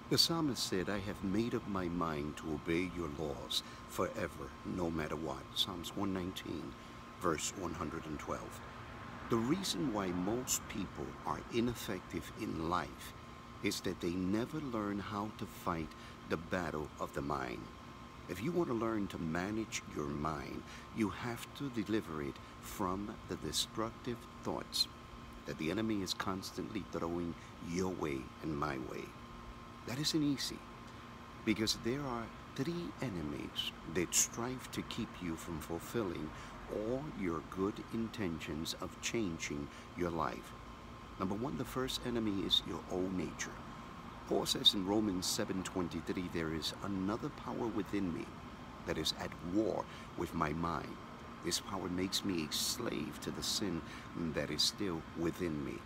The psalmist said, I have made up my mind to obey your laws forever, no matter what. Psalms 119, verse 112. The reason why most people are ineffective in life is that they never learn how to fight the battle of the mind. If you want to learn to manage your mind, you have to deliver it from the destructive thoughts that the enemy is constantly throwing your way and my way. That isn't easy because there are three enemies that strive to keep you from fulfilling all your good intentions of changing your life. Number one, the first enemy is your own nature. Paul says in Romans 7:23, there is another power within me that is at war with my mind. This power makes me a slave to the sin that is still within me.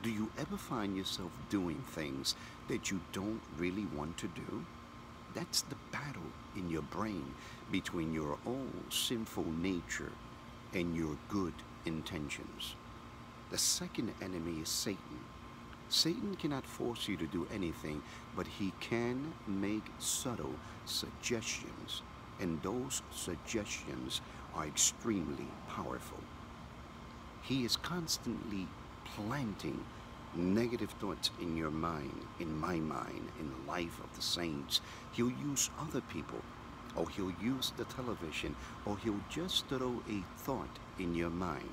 Do you ever find yourself doing things that you don't really want to do? That's the battle in your brain between your own sinful nature and your good intentions. The second enemy is Satan. Satan cannot force you to do anything, but he can make subtle suggestions, and those suggestions are extremely powerful. He is constantly planting negative thoughts in your mind, in my mind, in the life of the saints. He'll use other people, or he'll use the television, or he'll just throw a thought in your mind.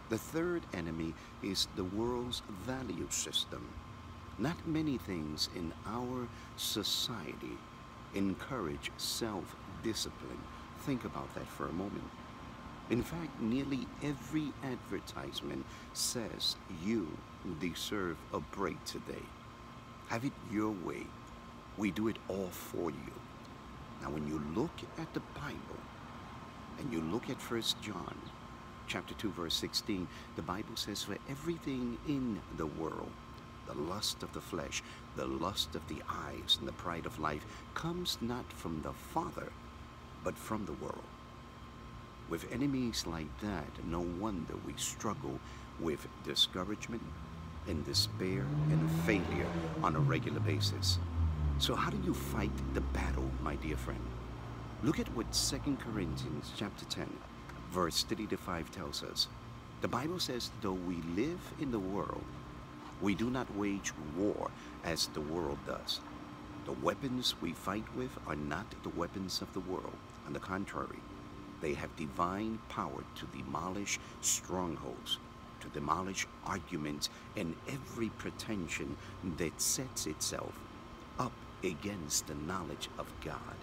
The third enemy is the world's value system. Not many things in our society encourage self-discipline. Think about that for a moment. In fact, nearly every advertisement says you deserve a break today. Have it your way. We do it all for you. Now, when you look at the Bible and you look at 1 John chapter 2, verse 16, the Bible says, for everything in the world, the lust of the flesh, the lust of the eyes, and the pride of life comes not from the Father, but from the world. With enemies like that, no wonder we struggle with discouragement and despair and failure on a regular basis. So how do you fight the battle, my dear friend? Look at what 2 Corinthians chapter 10, verse 3 to 5 tells us. The Bible says, though we live in the world, we do not wage war as the world does. The weapons we fight with are not the weapons of the world. On the contrary, they have divine power to demolish strongholds, to demolish arguments and every pretension that sets itself up against the knowledge of God.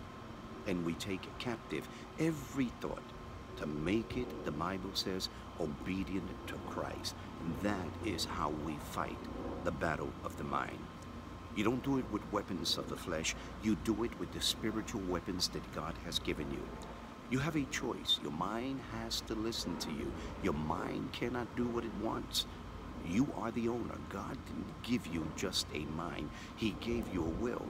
And we take captive every thought to make it, the Bible says, obedient to Christ. And that is how we fight the battle of the mind. You don't do it with weapons of the flesh. You do it with the spiritual weapons that God has given you. You have a choice. Your mind has to listen to you. Your mind cannot do what it wants. You are the owner. God didn't give you just a mind. He gave you a will.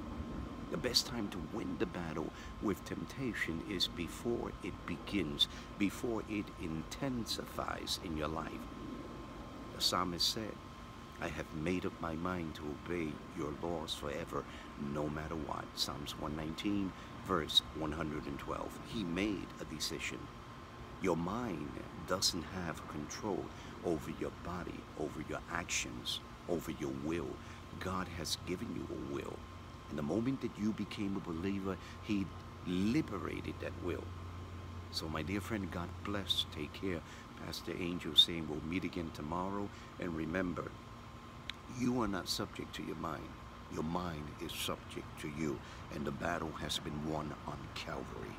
The best time to win the battle with temptation is before it begins, before it intensifies in your life. The psalmist said, I have made up my mind to obey your laws forever, no matter what. Psalms 119, verse 112. He made a decision. Your mind doesn't have control over your body, over your actions, over your will. God has given you a will. And the moment that you became a believer, He liberated that will. So my dear friend, God bless. Take care. Pastor Angel saying we'll meet again tomorrow. And remember, you are not subject to your mind. Your mind is subject to you. And the battle has been won on Calvary.